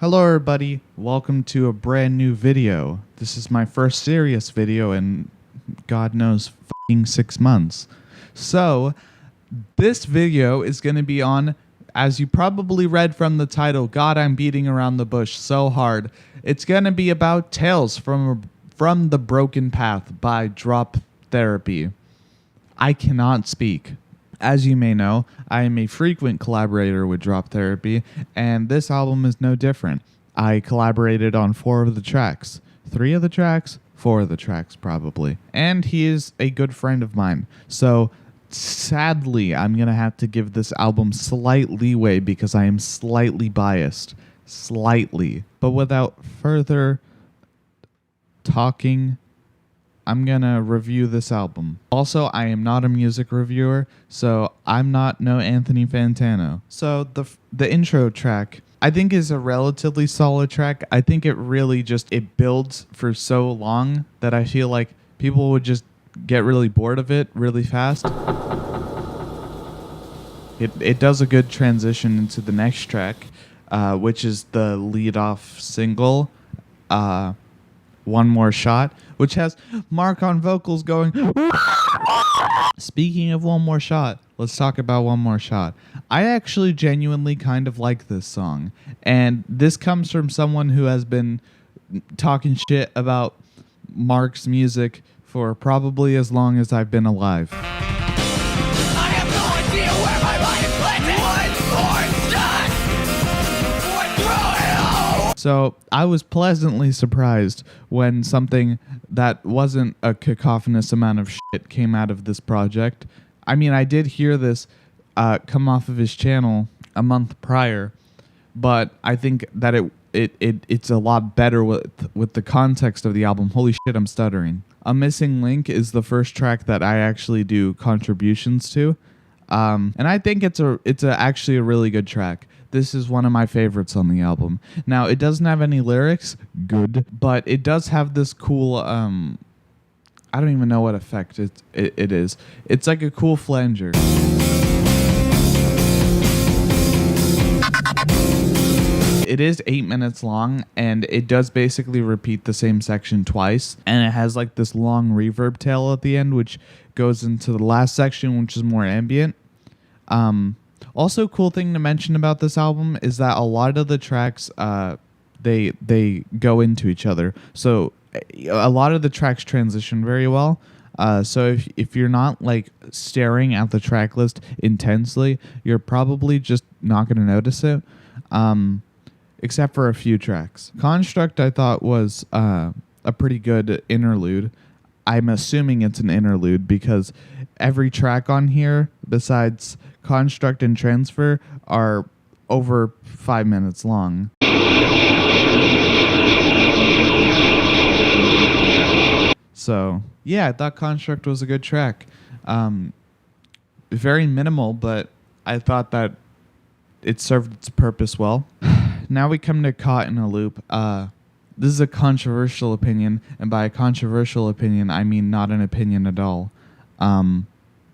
Hello everybody, welcome to a brand new video. This is my first serious video in God knows f***ing 6 months. So, this video is going to be on, as you probably read from the title, God, I'm beating around the bush so hard. It's going to be about Tales from the Broken Path by Drop Therapy. I cannot speak. As you may know, I am a frequent collaborator with Drop Therapy, and this album is no different. I collaborated on 4 of the tracks. 3 of the tracks? 4 of the tracks, probably. And he is a good friend of mine. So, sadly, I'm going to have to give this album slight leeway because I am slightly biased. Slightly. But without further talking, I'm gonna review this album. Also, I am not a music reviewer, so I'm not no Anthony Fantano. So the intro track, I think, is a relatively solid track. I think it really it builds for so long that I feel like people would just get really bored of it really fast. It does a good transition into the next track, which is the lead-off single, One More Shot, which has Mark on vocals going. Speaking of One More Shot, let's talk about One More Shot. I actually genuinely kind of like this song, and this comes from someone who has been talking shit about Mark's music for probably as long as I've been alive. I have no idea where my mind is planted. So I was pleasantly surprised when something that wasn't a cacophonous amount of shit came out of this project. I mean, I did hear this come off of his channel a month prior, but I think that it's a lot better with the context of the album. Holy shit, I'm stuttering. A Missing Link is the first track that I actually do contributions to, and I think it's actually a really good track. This is one of my favorites on the album. Now, it doesn't have any lyrics, good, but it does have this cool, I don't even know what effect it is. It's like a cool flanger. It is 8 minutes long, and it does basically repeat the same section twice, and it has like this long reverb tail at the end, which goes into the last section, which is more ambient. Also, cool thing to mention about this album is that a lot of the tracks, they go into each other. So a lot of the tracks transition very well. So if you're not like staring at the track list intensely, you're probably just not going to notice it. Except for a few tracks. Construct, I thought, was a pretty good interlude. I'm assuming it's an interlude because every track on here, besides Construct and Transfer, are over 5 minutes long. So, yeah, I thought Construct was a good track. Very minimal, but I thought that it served its purpose well. Now we come to Caught in a Loop. This is a controversial opinion, and by a controversial opinion, I mean not an opinion at all.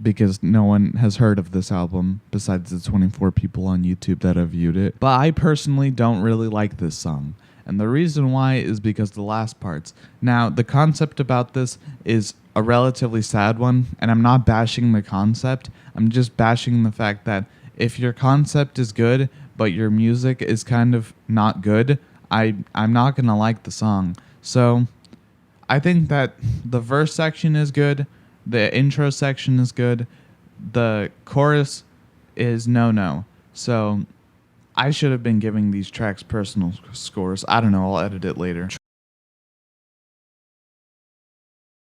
Because no one has heard of this album besides the 24 people on YouTube that have viewed it. But I personally don't really like this song. And the reason why is because the last parts. Now, the concept about this is a relatively sad one, and I'm not bashing the concept. I'm just bashing the fact that if your concept is good, but your music is kind of not good, I'm not going to like the song. So, I think that the verse section is good. The intro section is good. The chorus is no. So I should have been giving these tracks personal scores. I don't know. I'll edit it later.